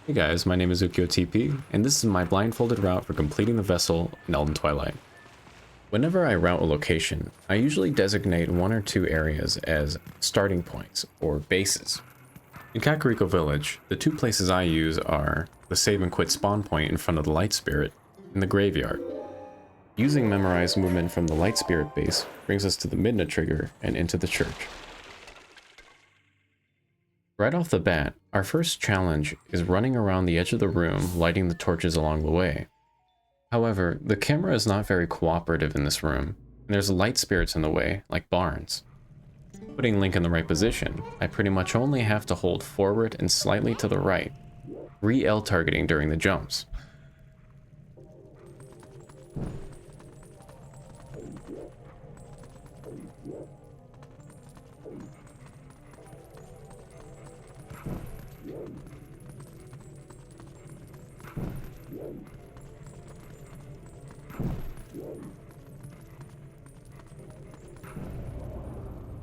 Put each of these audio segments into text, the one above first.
Hey guys, my name is UkioTP, and this is my blindfolded route for completing the vessel in Eldin Twilight. Whenever I route a location, I usually designate one or two areas as starting points, or bases. In Kakariko Village, the two places I use are the save and quit spawn point in front of the Light Spirit, and the graveyard. Using memorized movement from the Light Spirit base brings us to the Midna trigger and into the church. Right off the bat, our first challenge is running around the edge of the room, lighting the torches along the way. However, the camera is not very cooperative in this room, and there's light spirits in the way, like barns. Putting Link in the right position, I pretty much only have to hold forward and slightly to the right, re-L targeting during the jumps.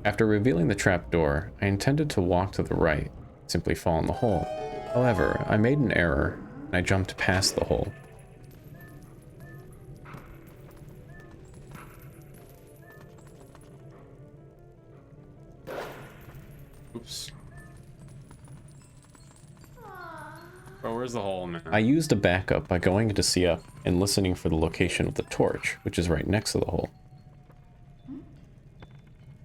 After revealing the trapdoor, I intended to walk to the right, simply fall in the hole. However, I made an error, and I jumped past the hole. Oops. Oh, where's the hole, man? I used a backup by going into CF and listening for the location of the torch, which is right next to the hole.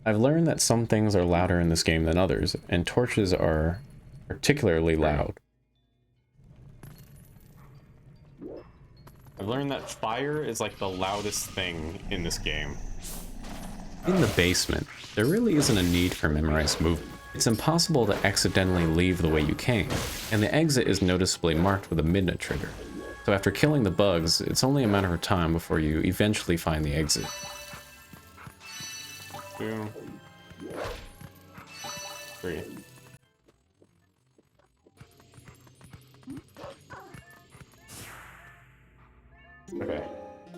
I've learned that some things are louder in this game than others, and torches are particularly loud. I've learned that fire is like the loudest thing in this game. In the basement, there really isn't a need for memorized movement. It's impossible to accidentally leave the way you came, and the exit is noticeably marked with a Midna trigger. So after killing the bugs, it's only a matter of time before you eventually find the exit. 2, 3. Okay,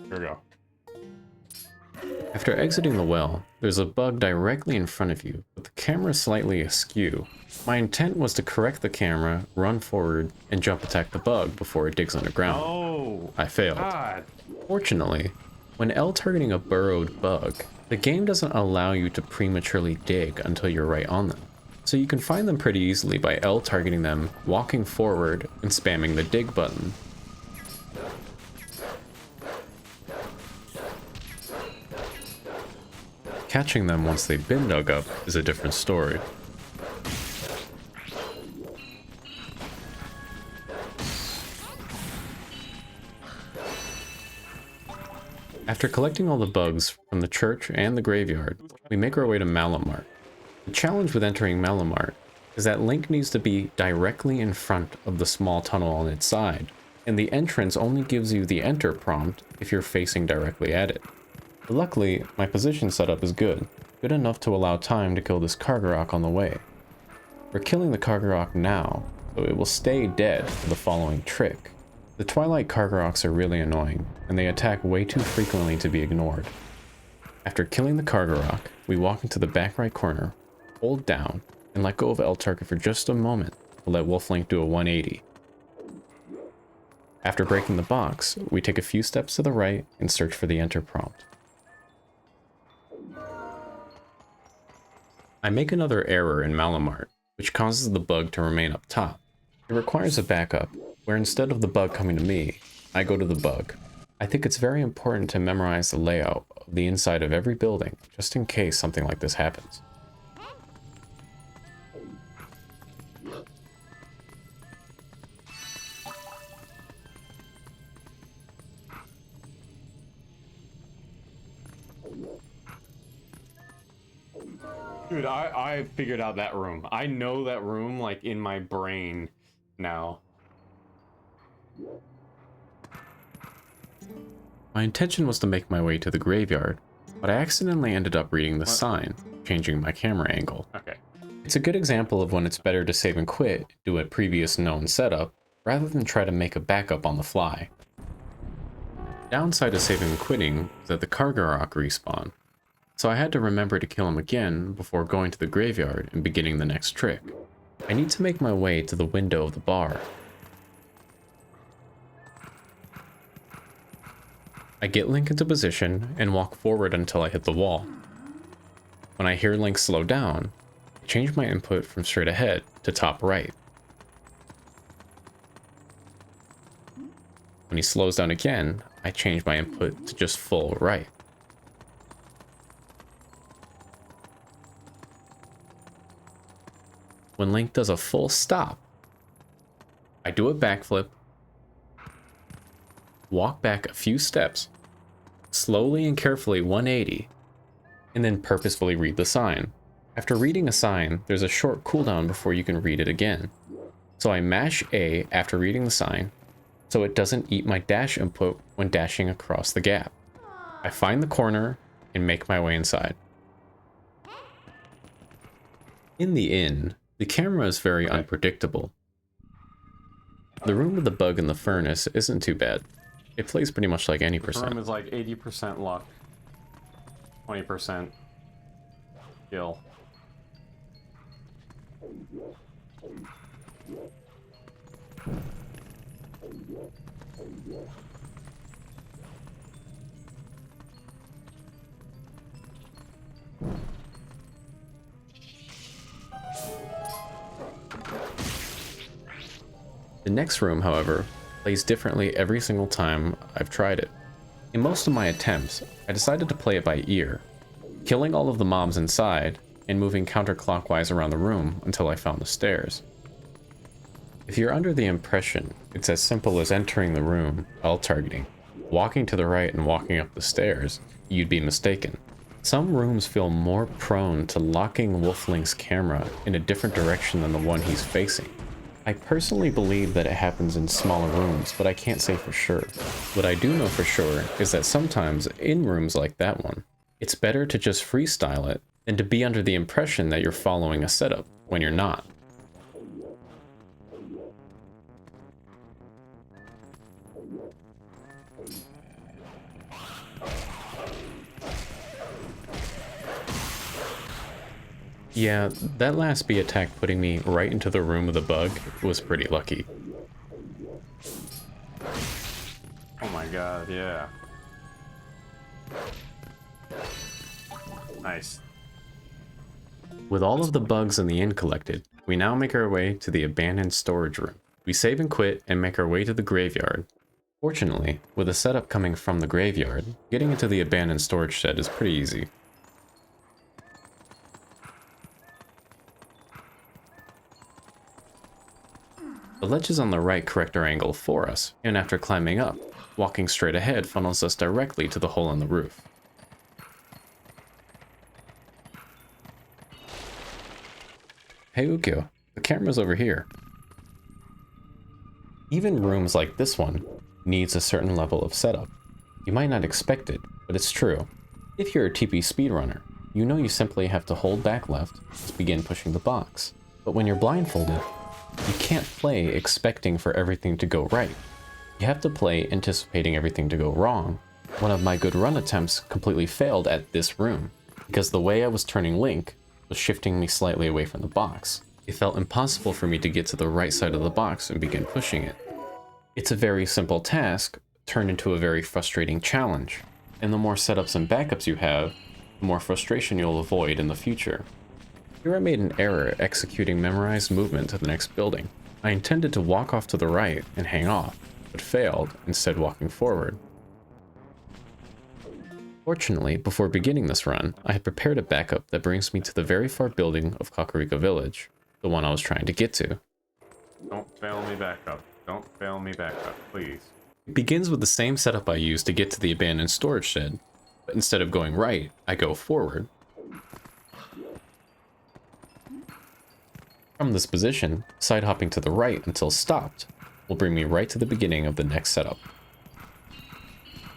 here we go. After exiting the well, there's a bug directly in front of you, but the camera is slightly askew. My intent was to correct the camera, run forward, and jump attack the bug before it digs underground. Oh, I failed. God. Fortunately, when L targeting a burrowed bug, the game doesn't allow you to prematurely dig until you're right on them. So you can find them pretty easily by L targeting them, walking forward, and spamming the dig button. Catching them once they've been dug up is a different story. After collecting all the bugs from the church and the graveyard, we make our way to Malamart. The challenge with entering Malamart is that Link needs to be directly in front of the small tunnel on its side, and the entrance only gives you the enter prompt if you're facing directly at it. But luckily, my position setup is good enough to allow time to kill this Kargarok on the way. We're killing the Kargarok now, so it will stay dead for the following trick. The Twilight Kargaroks are really annoying, and they attack way too frequently to be ignored. After killing the Kargarok, we walk into the back right corner, hold down, and let go of L target for just a moment to let Wolf Link do a 180. After breaking the box, we take a few steps to the right and search for the enter prompt. I make another error in Malamart, which causes the bug to remain up top. It requires a backup, where instead of the bug coming to me, I go to the bug. I think it's very important to memorize the layout of the inside of every building, just in case something like this happens. Dude, I figured out that room. I know that room, like, in my brain now. My intention was to make my way to the graveyard, but I accidentally ended up reading the sign, changing my camera angle. Okay. It's a good example of when it's better to save and quit, do a previous known setup, rather than try to make a backup on the fly. Downside of saving and quitting is that the Kargarok respawn, so I had to remember to kill him again before going to the graveyard and beginning the next trick. I need to make my way to the window of the bar. I get Link into position and walk forward until I hit the wall. When I hear Link slow down, I change my input from straight ahead to top right. When he slows down again, I change my input to just full right. When Link does a full stop, I do a backflip, walk back a few steps, slowly and carefully 180, and then purposefully read the sign. After reading a sign, there's a short cooldown before you can read it again. So I mash A after reading the sign, so it doesn't eat my dash input when dashing across the gap. I find the corner and make my way inside. In the inn, the camera is very unpredictable. The room with the bug in the furnace isn't too bad. It plays pretty much like any percent. The room is like 80% luck, 20% skill. The next room, however, plays differently every single time I've tried it. In most of my attempts, I decided to play it by ear, killing all of the mobs inside and moving counterclockwise around the room until I found the stairs. If you're under the impression it's as simple as entering the room, L-targeting, walking to the right and walking up the stairs, you'd be mistaken. Some rooms feel more prone to locking Wolflink's camera in a different direction than the one he's facing. I personally believe that it happens in smaller rooms, but I can't say for sure. What I do know for sure is that sometimes in rooms like that one, it's better to just freestyle it than to be under the impression that you're following a setup when you're not. Yeah, that last bee attack putting me right into the room with the bug was pretty lucky. Oh my god, yeah. Nice. With all of the bugs in the inn collected, we now make our way to the abandoned storage room. We save and quit and make our way to the graveyard. Fortunately, with a setup coming from the graveyard, getting into the abandoned storage shed is pretty easy. The ledges on the right correct our angle for us, and after climbing up, walking straight ahead funnels us directly to the hole in the roof. Hey Ukyo, the camera's over here. Even rooms like this one needs a certain level of setup. You might not expect it, but it's true. If you're a TP speedrunner, you know you simply have to hold back left to begin pushing the box. But when you're blindfolded, you can't play expecting for everything to go right. You have to play anticipating everything to go wrong. One of my good run attempts completely failed at this room, because the way I was turning Link was shifting me slightly away from the box. It felt impossible for me to get to the right side of the box and begin pushing it. It's a very simple task turned into a very frustrating challenge, and the more setups and backups you have, the more frustration you'll avoid in the future. Here I made an error executing memorized movement to the next building. I intended to walk off to the right and hang off, but failed, instead walking forward. Fortunately, before beginning this run, I had prepared a backup that brings me to the very far building of Kakariko Village, the one I was trying to get to. Don't fail me back up. Don't fail me back up, please. It begins with the same setup I used to get to the abandoned storage shed, but instead of going right, I go forward. From this position, side hopping to the right until stopped will bring me right to the beginning of the next setup.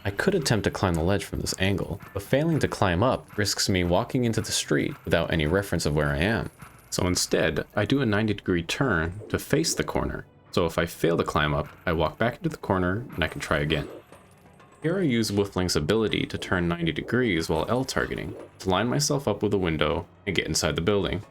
I could attempt to climb the ledge from this angle, but failing to climb up risks me walking into the street without any reference of where I am. So instead, I do a 90-degree turn to face the corner, so if I fail to climb up, I walk back into the corner and I can try again. Here I use Wolflink's ability to turn 90 degrees while L-targeting, to line myself up with a window and get inside the building.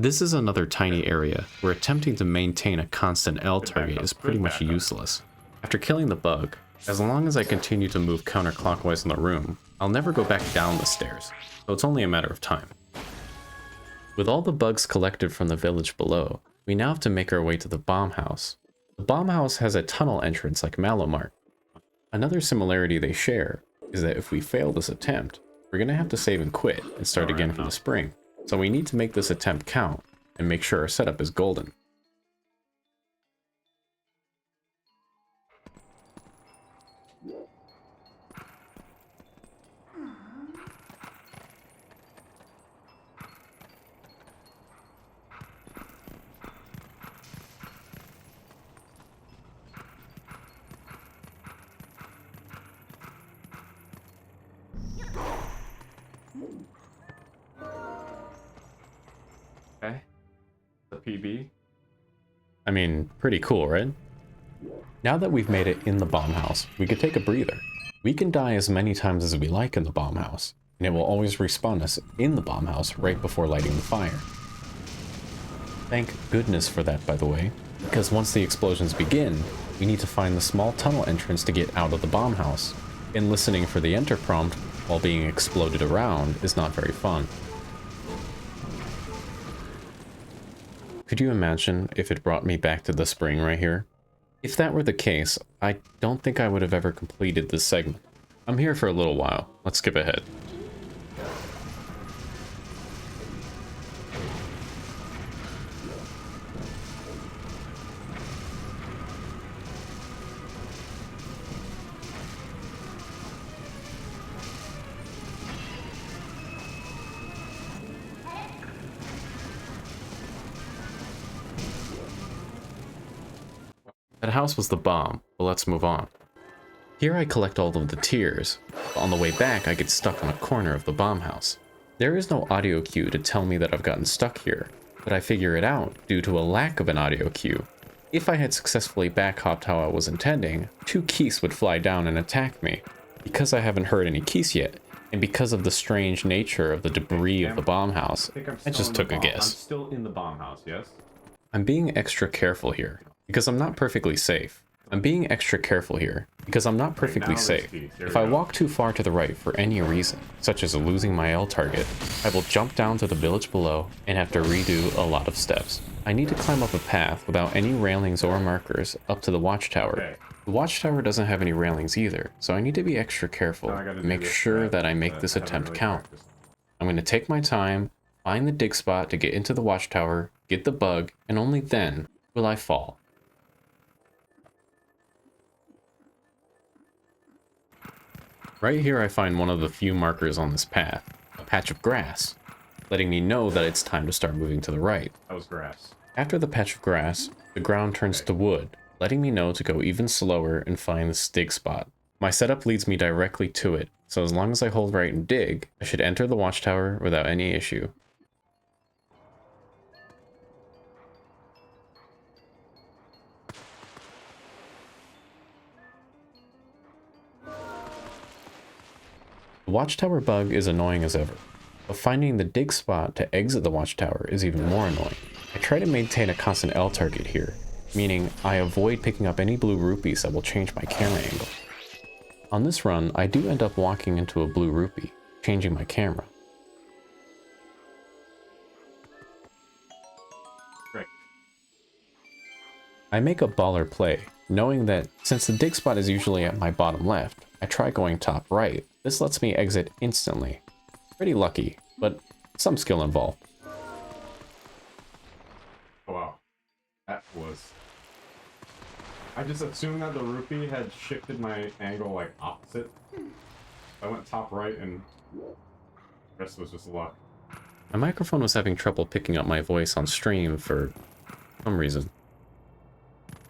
This is another tiny area where attempting to maintain a constant L target is pretty much useless. After killing the bug, as long as I continue to move counterclockwise in the room, I'll never go back down the stairs, so it's only a matter of time. With all the bugs collected from the village below, we now have to make our way to the bomb house. The bomb house has a tunnel entrance like Malomart. Another similarity they share is that if we fail this attempt, we're going to have to save and quit and start again from the spring. So we need to make this attempt count and make sure our setup is golden. Okay. The PB. I mean, pretty cool, right? Now that we've made it in the bomb house, we could take a breather. We can die as many times as we like in the bomb house, and it will always respawn us in the bomb house right before lighting the fire. Thank goodness for that, by the way, because once the explosions begin, we need to find the small tunnel entrance to get out of the bomb house, and listening for the enter prompt while being exploded around is not very fun. Could you imagine if it brought me back to the spring right here? If that were the case, I don't think I would have ever completed this segment. I'm here for a little while. Let's skip ahead. That house was the bomb, but let's move on. Here I collect all of the tears, but on the way back I get stuck on a corner of the bomb house. There is no audio cue to tell me that I've gotten stuck here, but I figure it out due to a lack of an audio cue. If I had successfully backhopped how I was intending, 2 keys would fly down and attack me. Because I haven't heard any keys yet, and because of the strange nature of the debris of the bomb house, I just took a guess. I'm still in the bomb house, yes? I'm being extra careful here, because I'm not perfectly safe. If I walk too far to the right for any reason, such as losing my L target, I will jump down to the village below and have to redo a lot of steps. I need to climb up a path without any railings or markers up to the watchtower. Okay. The watchtower doesn't have any railings either, so I need to be extra careful and make sure that I make this attempt count. I'm going to take my time, find the dig spot to get into the watchtower, get the bug, and only then will I fall. Right here I find one of the few markers on this path, a patch of grass, letting me know that it's time to start moving to the right. That was grass. After the patch of grass, the ground turns to wood, letting me know to go even slower and find this dig spot. My setup leads me directly to it, so as long as I hold right and dig, I should enter the watchtower without any issue. The watchtower bug is annoying as ever, but finding the dig spot to exit the watchtower is even more annoying. I try to maintain a constant L target here, meaning I avoid picking up any blue rupees that will change my camera angle. On this run, I do end up walking into a blue rupee, changing my camera. Right. I make a baller play, knowing that since the dig spot is usually at my bottom left, I try going top right. This lets me exit instantly. Pretty lucky, but some skill involved. Oh, wow. That was... I just assumed that the rupee had shifted my angle, like, opposite. I went top right and the rest was just luck. My microphone was having trouble picking up my voice on stream for some reason.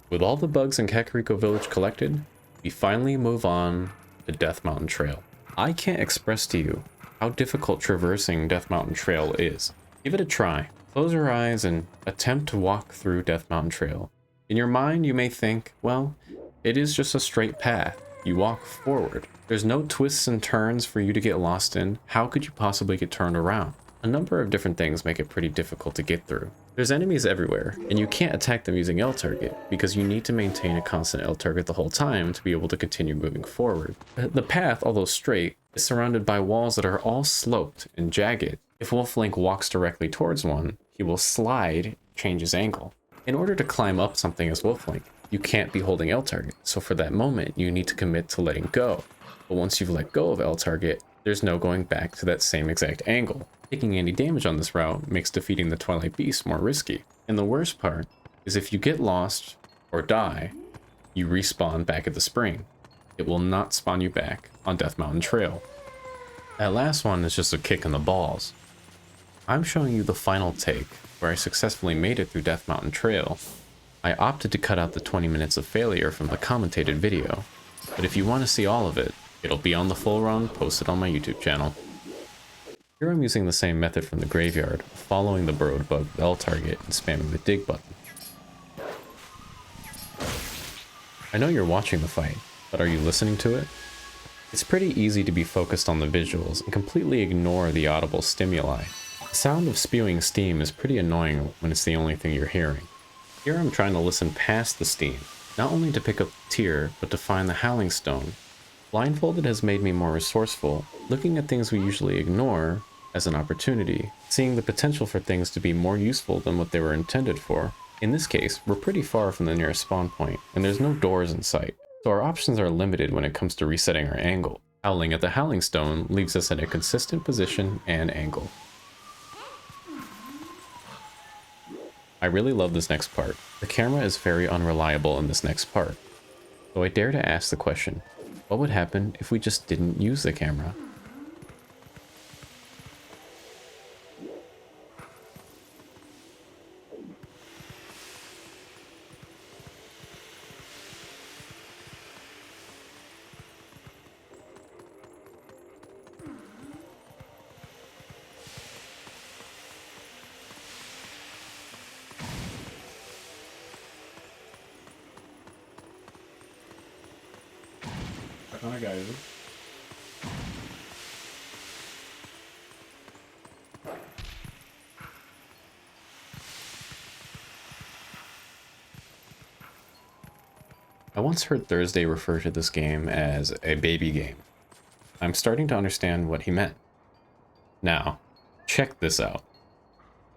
With all the bugs in Kakariko Village collected, we finally move on to Death Mountain Trail. I can't express to you how difficult traversing Death Mountain Trail is. Give it a try. Close your eyes and attempt to walk through Death Mountain Trail. In your mind, you may think, well, it is just a straight path. You walk forward. There's no twists and turns for you to get lost in. How could you possibly get turned around? A number of different things make it pretty difficult to get through. There's enemies everywhere, and you can't attack them using L target, because you need to maintain a constant L target the whole time to be able to continue moving forward. The path, although straight, is surrounded by walls that are all sloped and jagged. If Wolf Link walks directly towards one, he will slide, change his angle. In order to climb up something as Wolf Link, you can't be holding L target, so for that moment, you need to commit to letting go. But once you've let go of L target, there's no going back to that same exact angle. Taking any damage on this route makes defeating the Twilight Beast more risky. And the worst part is if you get lost or die, you respawn back at the spring. It will not spawn you back on Death Mountain Trail. That last one is just a kick in the balls. I'm showing you the final take, where I successfully made it through Death Mountain Trail. I opted to cut out the 20 minutes of failure from the commentated video, but if you want to see all of it, it'll be on the full run posted on my YouTube channel. Here I'm using the same method from the graveyard, following the burrowed bug with L target and spamming the dig button. I know you're watching the fight, but are you listening to it? It's pretty easy to be focused on the visuals and completely ignore the audible stimuli. The sound of spewing steam is pretty annoying when it's the only thing you're hearing. Here I'm trying to listen past the steam, not only to pick up the tear, but to find the Howling Stone. Blindfolded has made me more resourceful, looking at things we usually ignore as an opportunity, seeing the potential for things to be more useful than what they were intended for. In this case, we're pretty far from the nearest spawn point, and there's no doors in sight, so our options are limited when it comes to resetting our angle. Howling at the Howling Stone leaves us in a consistent position and angle. I really love this next part. The camera is very unreliable in this next part, so I dare to ask the question, what would happen if we just didn't use the camera? Hi guys. I once heard Thursday refer to this game as a baby game. I'm starting to understand what he meant. Now, check this out.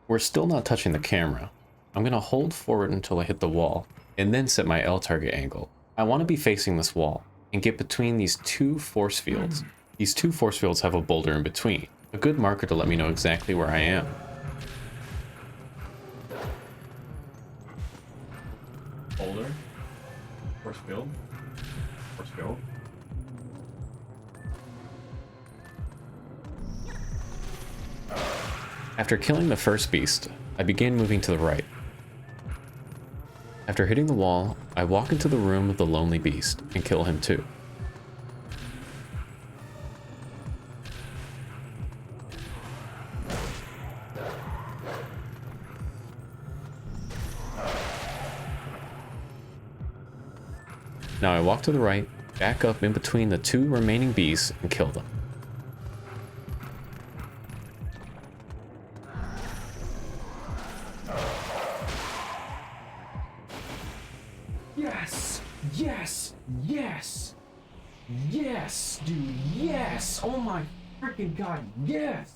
We're still not touching the camera. I'm gonna hold forward until I hit the wall, and then set my L target angle. I want to be facing this wall, and get between these two force fields. These two force fields have a boulder in between, a good marker to let me know exactly where I am. Boulder? Force field? Force field? After killing the first beast, I began moving to the right. After hitting the wall, I walk into the room of the lonely beast and kill him too. Now I walk to the right, back up in between the two remaining beasts and kill them. Yes! Yes! Yes! Yes, dude, yes! Oh my freaking god, yes!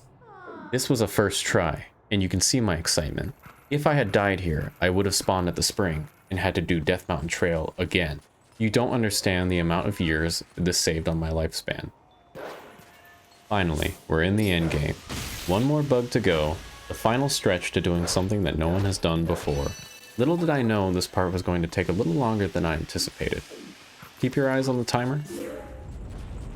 This was a first try, and you can see my excitement. If I had died here, I would have spawned at the spring and had to do Death Mountain Trail again. You don't understand the amount of years this saved on my lifespan. Finally, we're in the end game. One more bug to go, the final stretch to doing something that no one has done before. Little did I know this part was going to take a little longer than I anticipated. Keep your eyes on the timer.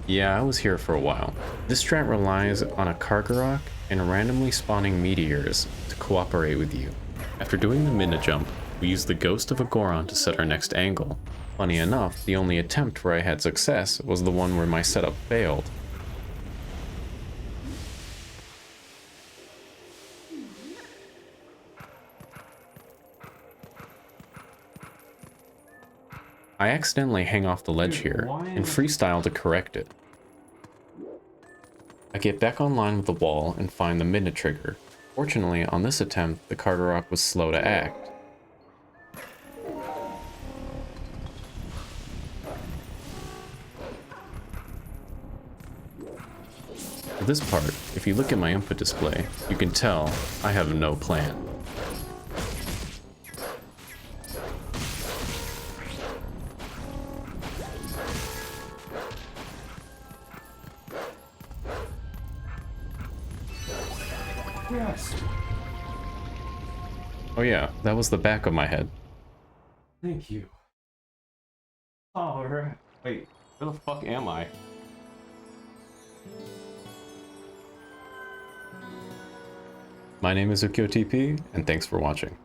Yeah, I was here for a while. This strat relies on a Kargarok and randomly spawning meteors to cooperate with you. After doing the Midna jump, we used the ghost of a Goron to set our next angle. Funny enough, the only attempt where I had success was the one where my setup failed. I accidentally hang off the ledge here and freestyle to correct it. I get back online with the wall and find the midna trigger. Fortunately, on this attempt, the Carderock was slow to act. For this part, if you look at my input display, you can tell I have no plan. Yes. Oh yeah, that was the back of my head. Thank you. Alright. Wait, where the fuck am I? My name is UkyoTP, and thanks for watching.